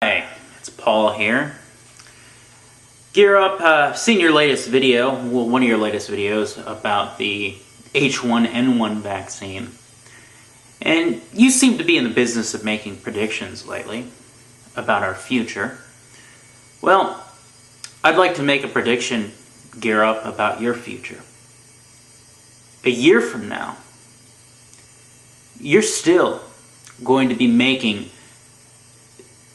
Hey, it's Paul here. Geerup, seen your latest video, well, one of your latest videos about the H1N1 vaccine. And you seem to be in the business of making predictions lately about our future. Well, I'd like to make a prediction, Geerup, about your future. A year from now, you're still going to be making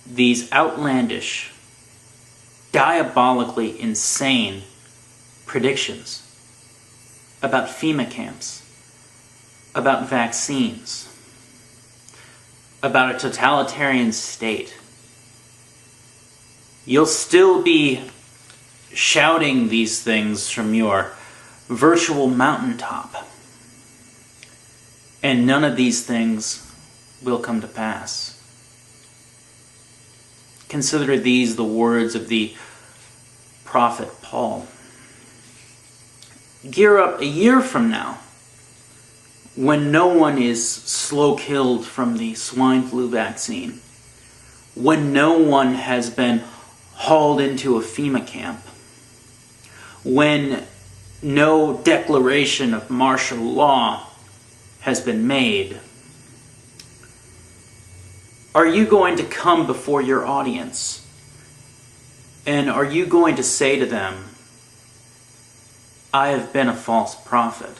these outlandish, diabolically insane predictions about FEMA camps, about vaccines, about a totalitarian state. You'll still be shouting these things from your virtual mountaintop, and none of these things will come to pass. Consider these the words of the prophet Paul. Gear up a year from now, when no one is slow killed from the swine flu vaccine, when no one has been hauled into a FEMA camp, when no declaration of martial law has been made, are you going to come before your audience? And are you going to say to them, I have been a false prophet.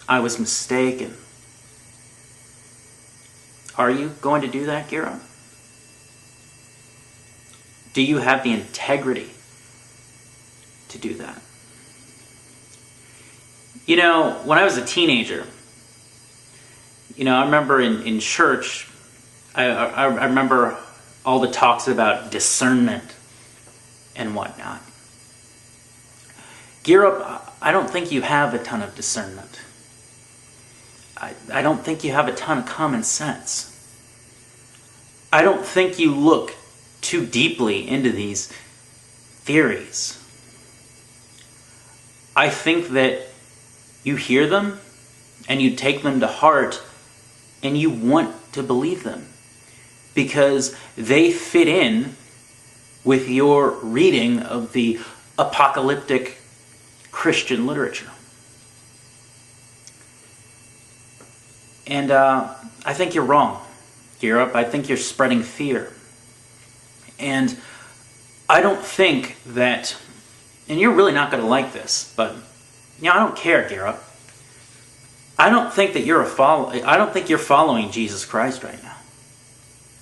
I was mistaken. Are you going to do that, Geerup? Do you have the integrity to do that? You know, when I was a teenager, I remember in church, I remember all the talks about discernment and whatnot. Geerup, I don't think you have a ton of discernment. I don't think you have a ton of common sense. I don't think you look too deeply into these theories. I think that you hear them and you take them to heart and you want to believe them, because they fit in with your reading of the apocalyptic Christian literature. And I think you're wrong, Geerup. I think you're spreading fear. And I don't think that, and you're really not going to like this, but I don't care, Geerup. I don't think that I don't think you're following Jesus Christ right now.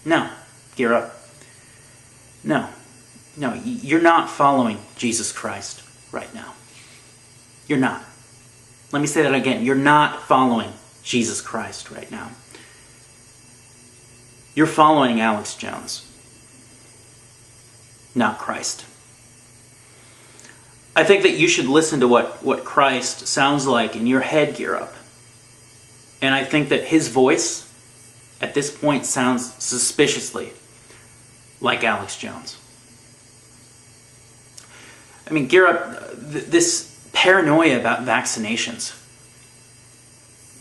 No, Geerup. No, you're not following Jesus Christ right now. You're not. Let me say that again. You're not following Jesus Christ right now. You're following Alex Jones, not Christ. I think that you should listen to what Christ sounds like in your head, Geerup. And I think that his voice at this point sounds suspiciously like Alex Jones. I mean, Geerup, this paranoia about vaccinations.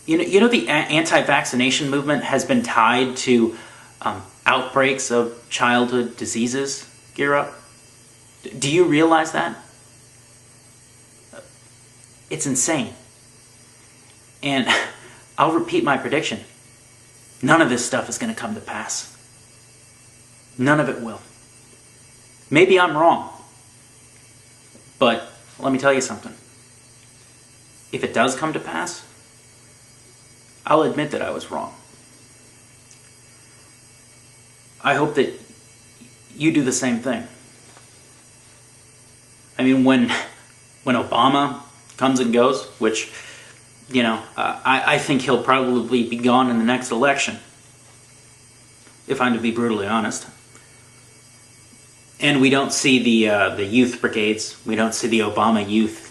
You know the anti-vaccination movement has been tied to outbreaks of childhood diseases, Geerup. Do you realize that? It's insane. And I'll repeat my prediction. None of this stuff is going to come to pass. None of it will. Maybe I'm wrong. But let me tell you something. If it does come to pass, I'll admit that I was wrong. I hope that you do the same thing. I mean, when Obama comes and goes, which, I think he'll probably be gone in the next election, if I'm to be brutally honest. And we don't see the youth brigades. We don't see the Obama youth.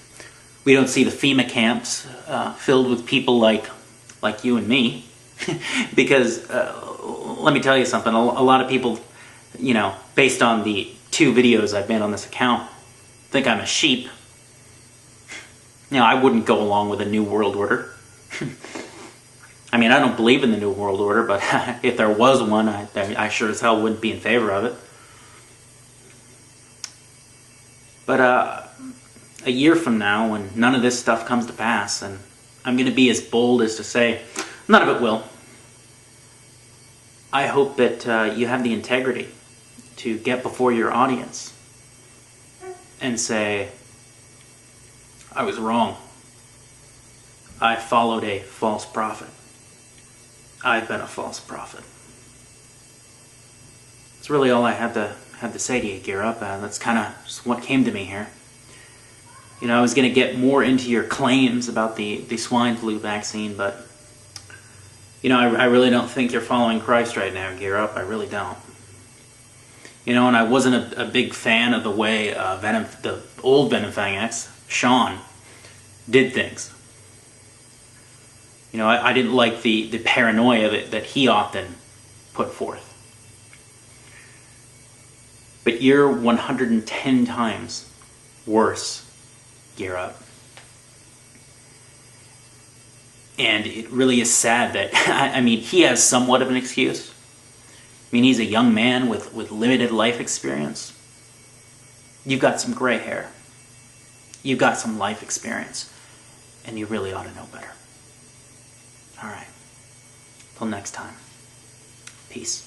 We don't see the FEMA camps filled with people like you and me. Because let me tell you something. A lot of people, based on the 2 videos I've made on this account, think I'm a sheep. I wouldn't go along with a new world order. I mean, I don't believe in the New World Order, but if there was one, I sure as hell wouldn't be in favor of it. But a year from now, when none of this stuff comes to pass, and I'm going to be as bold as to say, none of it will. I hope that you have the integrity to get before your audience and say, I was wrong. I followed a false prophet. I've been a false prophet. That's really all I had to say to you, Geerup. That's kind of what came to me here. You know, I was going to get more into your claims about the swine flu vaccine, but you know, I really don't think you're following Christ right now, Geerup. I really don't. You know, and I wasn't a big fan of the way the old Venom Fang X, Sean, did things. You know, I didn't like the paranoia that he often put forth. But you're 110 times worse, Geerup. And it really is sad that, I mean, he has somewhat of an excuse. I mean, he's a young man with limited life experience. You've got some gray hair. You've got some life experience. And you really ought to know better. All right. Till next time. Peace.